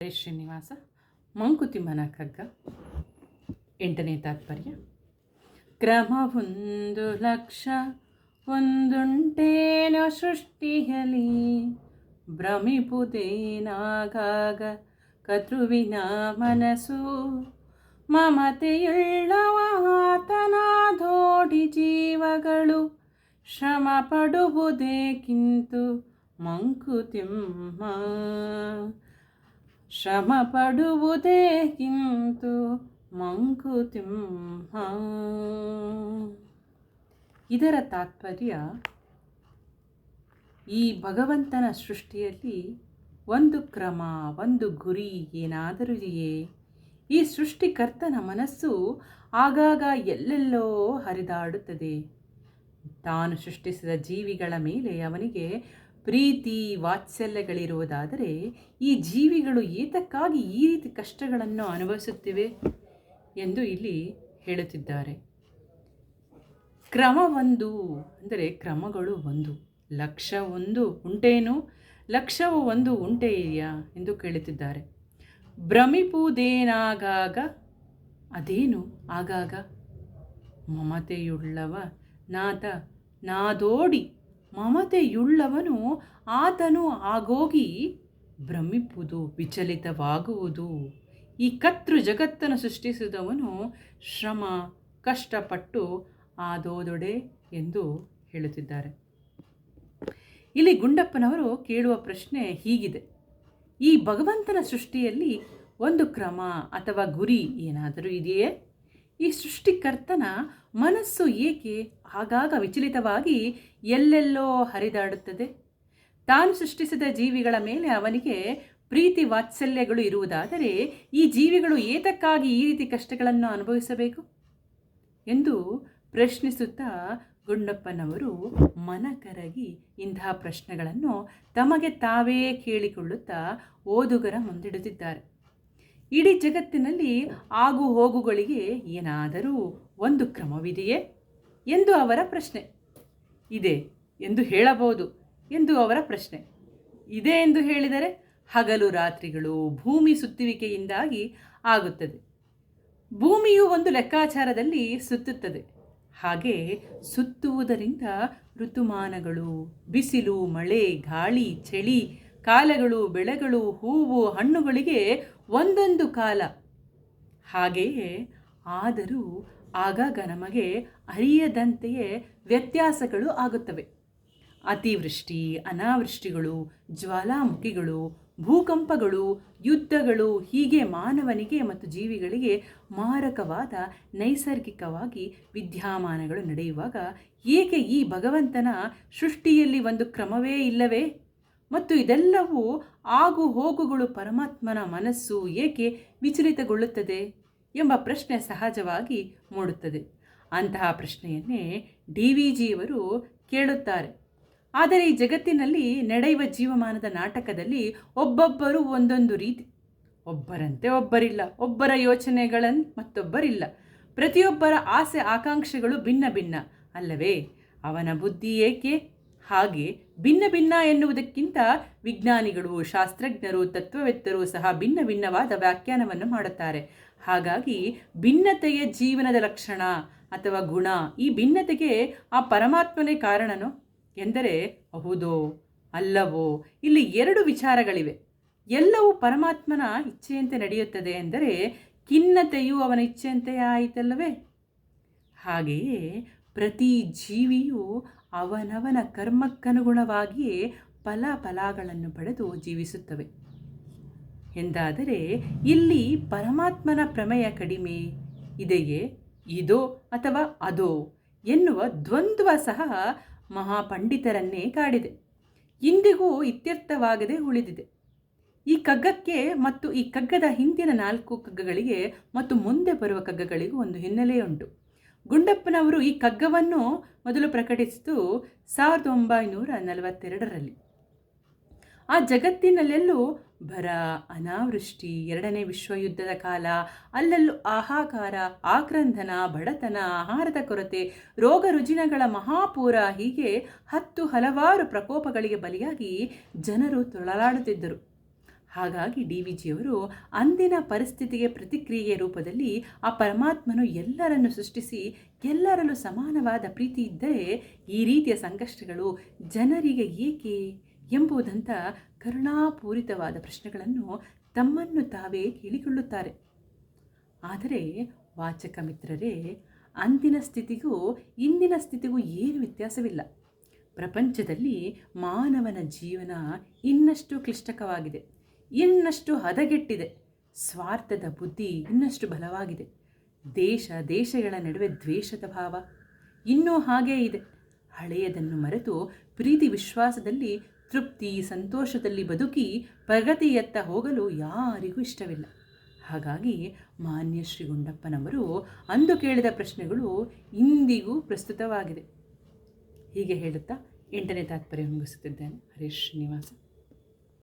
ಶ್ರೀನಿವಾಸ ಮಂಕುತಿಮ್ಮನ ಕಗ್ಗ. 8ನೇ ತಾತ್ಪರ್ಯ. ಕ್ರಮವೊಂದು ಲಕ್ಷ ಒಂದುಂಟೇನೋ ಸೃಷ್ಟಿಯಲಿ, ಭ್ರಮಿಪುದೇನಾಗಾಗ ಕತೃವಿನ ಮನಸ್ಸು, ಮಮತೆಯುಳ್ಳವಾತನಾದೋಡಿ ಜೀವಗಳು, ಶ್ರಮ ಪಡುವುದೇಕಿಂತು ಮಂಕುತಿಮ್ಮ, ಶ್ರಮ ಪಡುವುದೇಕಿಂತು ಮಂಕುತಿಮ್ಮ. ಇದರ ತಾತ್ಪರ್ಯ, ಈ ಭಗವಂತನ ಸೃಷ್ಟಿಯಲ್ಲಿ ಒಂದು ಕ್ರಮ, ಒಂದು ಗುರಿ ಏನಾದರೂ ಇದೆಯೇ? ಈ ಸೃಷ್ಟಿಕರ್ತನ ಮನಸ್ಸು ಆಗಾಗ ಎಲ್ಲೆಲ್ಲೋ ಹರಿದಾಡುತ್ತದೆ. ತಾನು ಸೃಷ್ಟಿಸಿದ ಜೀವಿಗಳ ಮೇಲೆ ಅವನಿಗೆ ಪ್ರೀತಿ ವಾತ್ಸಲ್ಯಗಳಿರುವುದಾದರೆ ಈ ಜೀವಿಗಳು ಏತಕ್ಕಾಗಿ ಈ ರೀತಿ ಕಷ್ಟಗಳನ್ನು ಅನುಭವಿಸುತ್ತಿವೆ ಎಂದು ಇಲ್ಲಿ ಹೇಳುತ್ತಿದ್ದಾರೆ. ಕ್ರಮವೊಂದು ಅಂದರೆ ಕ್ರಮಗಳು ಒಂದು, ಲಕ್ಷ ಒಂದು ಉಂಟೇನು, ಲಕ್ಷವು ಒಂದು ಉಂಟೆಯಾ ಎಂದು ಕೇಳುತ್ತಿದ್ದಾರೆ. ಭ್ರಮಿಪುದೇನಾಗಾಗ, ಅದೇನು ಆಗಾಗ? ಮಮತೆಯುಳ್ಳವ ನಾಥ ನಾದೋಡಿ, ಮಮತೆಯುಳ್ಳವನು ಆತನು ಆಗೋಗಿ ಭ್ರಮಿಪುದು, ವಿಚಲಿತವಾಗುವುದು. ಈ ಕರ್ತೃ ಜಗತ್ತನ್ನು ಸೃಷ್ಟಿಸಿದವನು ಶ್ರಮ ಕಷ್ಟಪಟ್ಟು ಆದೋದೊಡೆ ಎಂದು ಹೇಳುತ್ತಿದ್ದಾರೆ. ಇಲ್ಲಿ ಗುಂಡಪ್ಪನವರು ಕೇಳುವ ಪ್ರಶ್ನೆ ಹೀಗಿದೆ: ಈ ಭಗವಂತನ ಸೃಷ್ಟಿಯಲ್ಲಿ ಒಂದು ಕ್ರಮ ಅಥವಾ ಗುರಿ ಏನಾದರೂ ಇದೆಯೇ? ಈ ಸೃಷ್ಟಿಕರ್ತನ ಮನಸ್ಸು ಏಕೆ ಆಗಾಗ ವಿಚಲಿತವಾಗಿ ಎಲ್ಲೆಲ್ಲೋ ಹರಿದಾಡುತ್ತದೆ? ತಾನು ಸೃಷ್ಟಿಸಿದ ಜೀವಿಗಳ ಮೇಲೆ ಅವನಿಗೆ ಪ್ರೀತಿ ವಾತ್ಸಲ್ಯಗಳು ಇರುವುದಾದರೆ ಈ ಜೀವಿಗಳು ಏತಕ್ಕಾಗಿ ಈ ರೀತಿ ಕಷ್ಟಗಳನ್ನು ಅನುಭವಿಸಬೇಕು ಎಂದು ಪ್ರಶ್ನಿಸುತ್ತಾ ಗುಂಡಪ್ಪನವರು ಮನಕರಗಿ ಇಂತಹ ಪ್ರಶ್ನೆಗಳನ್ನು ತಮಗೆ ತಾವೇ ಕೇಳಿಕೊಳ್ಳುತ್ತಾ ಓದುಗರ ಮುಂದಿಡುತ್ತಿದ್ದಾರೆ. ಇಡೀ ಜಗತ್ತಿನಲ್ಲಿ ಆಗು ಹೋಗುಗಳಿಗೆ ಏನಾದರೂ ಒಂದು ಕ್ರಮವಿದೆಯೇ ಎಂದು ಅವರ ಪ್ರಶ್ನೆ. ಇದೆ ಎಂದು ಹೇಳಬಹುದು ಎಂದು ಅವರ ಪ್ರಶ್ನೆ. ಇದೆ ಎಂದು ಹೇಳಿದರೆ ಹಗಲು ರಾತ್ರಿಗಳು ಭೂಮಿ ಸುತ್ತುವಿಕೆಯಿಂದಾಗಿ ಆಗುತ್ತದೆ. ಭೂಮಿಯು ಒಂದು ಲೆಕ್ಕಾಚಾರದಲ್ಲಿ ಸುತ್ತುತ್ತದೆ. ಹಾಗೆ ಸುತ್ತುವುದರಿಂದ ಋತುಮಾನಗಳು, ಬಿಸಿಲು ಮಳೆ ಗಾಳಿ ಚಳಿ ಕಾಲಗಳು, ಬೆಳೆಗಳು, ಹೂವು ಹಣ್ಣುಗಳಿಗೆ ಒಂದೊಂದು ಕಾಲ. ಹಾಗೆಯೇ ಆದರೂ ಆಗಾಗ ನಮಗೆ ಅರಿಯದಂತೆಯೇ ವ್ಯತ್ಯಾಸಗಳು ಆಗುತ್ತವೆ. ಅತಿವೃಷ್ಟಿ ಅನಾವೃಷ್ಟಿಗಳು, ಜ್ವಾಲಾಮುಖಿಗಳು, ಭೂಕಂಪಗಳು, ಯುದ್ಧಗಳು, ಹೀಗೆ ಮಾನವನಿಗೆ ಮತ್ತು ಜೀವಿಗಳಿಗೆ ಮಾರಕವಾದ ನೈಸರ್ಗಿಕವಾಗಿ ವಿದ್ಯಮಾನಗಳು ನಡೆಯುವಾಗ ಏಕೆ ಈ ಭಗವಂತನ ಸೃಷ್ಟಿಯಲ್ಲಿ ಒಂದು ಕ್ರಮವೇ ಇಲ್ಲವೇ? ಮತ್ತು ಇದೆಲ್ಲವೂ ಆಗು ಹೋಗುಗಳು ಪರಮಾತ್ಮನ ಮನಸ್ಸು ಏಕೆ ವಿಚಲಿತಗೊಳ್ಳುತ್ತದೆ ಎಂಬ ಪ್ರಶ್ನೆ ಸಹಜವಾಗಿ ಮೂಡುತ್ತದೆ. ಅಂತಹ ಪ್ರಶ್ನೆಯನ್ನೇ DVGಯವರು ಕೇಳುತ್ತಾರೆ. ಆದರೆ ಈ ಜಗತ್ತಿನಲ್ಲಿ ನಡೆಯುವ ಜೀವಮಾನದ ನಾಟಕದಲ್ಲಿ ಒಬ್ಬೊಬ್ಬರು ಒಂದೊಂದು ರೀತಿ, ಒಬ್ಬರಂತೆ ಒಬ್ಬರಿಲ್ಲ, ಒಬ್ಬರ ಯೋಚನೆಗಳನ್ನು ಮತ್ತೊಬ್ಬರಿಲ್ಲ, ಪ್ರತಿಯೊಬ್ಬರ ಆಸೆ ಆಕಾಂಕ್ಷೆಗಳು ಭಿನ್ನ ಭಿನ್ನ ಅಲ್ಲವೇ? ಅವನ ಬುದ್ಧಿ ಏಕೆ ಹಾಗೆ ಭಿನ್ನ ಭಿನ್ನ ಎನ್ನುವುದಕ್ಕಿಂತ ವಿಜ್ಞಾನಿಗಳು, ಶಾಸ್ತ್ರಜ್ಞರು, ತತ್ವವೇತ್ತರು ಸಹ ಭಿನ್ನ ಭಿನ್ನವಾದ ವ್ಯಾಖ್ಯಾನವನ್ನು ಮಾಡುತ್ತಾರೆ. ಹಾಗಾಗಿ ಭಿನ್ನತೆಯ ಜೀವನದ ಲಕ್ಷಣ ಅಥವಾ ಗುಣ. ಈ ಭಿನ್ನತೆಗೆ ಆ ಪರಮಾತ್ಮನೇ ಕಾರಣನೋ ಎಂದರೆ ಹೌದೋ ಅಲ್ಲವೋ? ಇಲ್ಲಿ ಎರಡು ವಿಚಾರಗಳಿವೆ. ಎಲ್ಲವೂ ಪರಮಾತ್ಮನ ಇಚ್ಛೆಯಂತೆ ನಡೆಯುತ್ತದೆ ಎಂದರೆ ಖಿನ್ನತೆಯು ಅವನ ಇಚ್ಛೆಯಂತೆಯೇ ಆಯಿತಲ್ಲವೇ? ಹಾಗೆಯೇ ಪ್ರತಿ ಜೀವಿಯು ಅವನವನ ಕರ್ಮಕ್ಕನುಗುಣವಾಗಿಯೇ ಫಲಗಳನ್ನು ಪಡೆದು ಜೀವಿಸುತ್ತವೆ ಎಂದಾದರೆ ಇಲ್ಲಿ ಪರಮಾತ್ಮನ ಪ್ರಮೇಯ ಕಡಿಮೆ ಇದೆಯೇ, ಇದೋ ಅಥವಾ ಅದೋ ಎನ್ನುವ ದ್ವಂದ್ವ ಸಹ ಮಹಾಪಂಡಿತರನ್ನೇ ಕಾಡಿದೆ. ಇಂದಿಗೂ ಇತ್ಯರ್ಥವಾಗದೆ ಉಳಿದಿದೆ. ಈ ಕಗ್ಗಕ್ಕೆ ಮತ್ತು ಈ ಕಗ್ಗದ ಹಿಂದಿನ 4 ಕಗ್ಗಗಳಿಗೆ ಮತ್ತು ಮುಂದೆ ಬರುವ ಕಗ್ಗಗಳಿಗೂ ಒಂದು ಹಿನ್ನೆಲೆಯುಂಟು. ಗುಂಡಪ್ಪನವರು ಈ ಕಗ್ಗವನ್ನು ಮೊದಲು ಪ್ರಕಟಿಸಿದ್ದು 1942ರಲ್ಲಿ. ಆ ಜಗತ್ತಿನಲ್ಲೆಲ್ಲೂ ಬರ, ಅನಾವೃಷ್ಟಿ, 2ನೇ ವಿಶ್ವಯುದ್ಧದ ಕಾಲ, ಅಲ್ಲಲ್ಲೂ ಹಾಹಾಕಾರ, ಆಕ್ರಂದನ, ಬಡತನ, ಆಹಾರದ ಕೊರತೆ, ರೋಗ ರುಜಿನಗಳ ಮಹಾಪೂರ, ಹೀಗೆ ಹಲವಾರು ಪ್ರಕೋಪಗಳಿಗೆ ಬಲಿಯಾಗಿ ಜನರು ತೊಳಲಾಡುತ್ತಿದ್ದರು. ಹಾಗಾಗಿ ಡಿ ವಿ ಜಿಯವರು ಅಂದಿನ ಪರಿಸ್ಥಿತಿಗೆ ಪ್ರತಿಕ್ರಿಯೆಯ ರೂಪದಲ್ಲಿ ಆ ಪರಮಾತ್ಮನು ಎಲ್ಲರನ್ನು ಸೃಷ್ಟಿಸಿ ಎಲ್ಲರಲ್ಲೂ ಸಮಾನವಾದ ಪ್ರೀತಿ ಇದ್ದರೆ ಈ ರೀತಿಯ ಸಂಕಷ್ಟಗಳು ಜನರಿಗೆ ಏಕೆ ಎಂಬುದಂಥ ಕರುಣಾಪೂರಿತವಾದ ಪ್ರಶ್ನೆಗಳನ್ನು ತಮ್ಮನ್ನು ತಾವೇ ಕೇಳಿಕೊಳ್ಳುತ್ತಾರೆ. ಆದರೆ ವಾಚಕ ಮಿತ್ರರೇ, ಅಂದಿನ ಸ್ಥಿತಿಗೂ ಇಂದಿನ ಸ್ಥಿತಿಗೂ ಏನು ವ್ಯತ್ಯಾಸವಿಲ್ಲ. ಪ್ರಪಂಚದಲ್ಲಿ ಮಾನವನ ಜೀವನ ಇನ್ನಷ್ಟು ಕ್ಲಿಷ್ಟಕವಾಗಿದೆ, ಇನ್ನಷ್ಟು ಹದಗೆಟ್ಟಿದೆ. ಸ್ವಾರ್ಥದ ಬುದ್ಧಿ ಇನ್ನಷ್ಟು ಬಲವಾಗಿದೆ. ದೇಶಗಳ ನಡುವೆ ದ್ವೇಷದ ಭಾವ ಇನ್ನೂ ಹಾಗೇ ಇದೆ. ಹಳೆಯದನ್ನು ಮರೆತು ಪ್ರೀತಿ ವಿಶ್ವಾಸದಲ್ಲಿ ತೃಪ್ತಿ ಸಂತೋಷದಲ್ಲಿ ಬದುಕಿ ಪ್ರಗತಿಯತ್ತ ಹೋಗಲು ಯಾರಿಗೂ ಇಷ್ಟವಿಲ್ಲ. ಹಾಗಾಗಿ ಮಾನ್ಯ ಶ್ರೀ ಗುಂಡಪ್ಪನವರು ಅಂದು ಕೇಳಿದ ಪ್ರಶ್ನೆಗಳು ಇಂದಿಗೂ ಪ್ರಸ್ತುತವಾಗಿದೆ. ಹೀಗೆ ಹೇಳುತ್ತಾ 8ನೇ ತಾತ್ಪರ್ಯ ಮುಗಿಸುತ್ತಿದ್ದೇನೆ. ಹರೇ ಶ್ರೀನಿವಾಸ.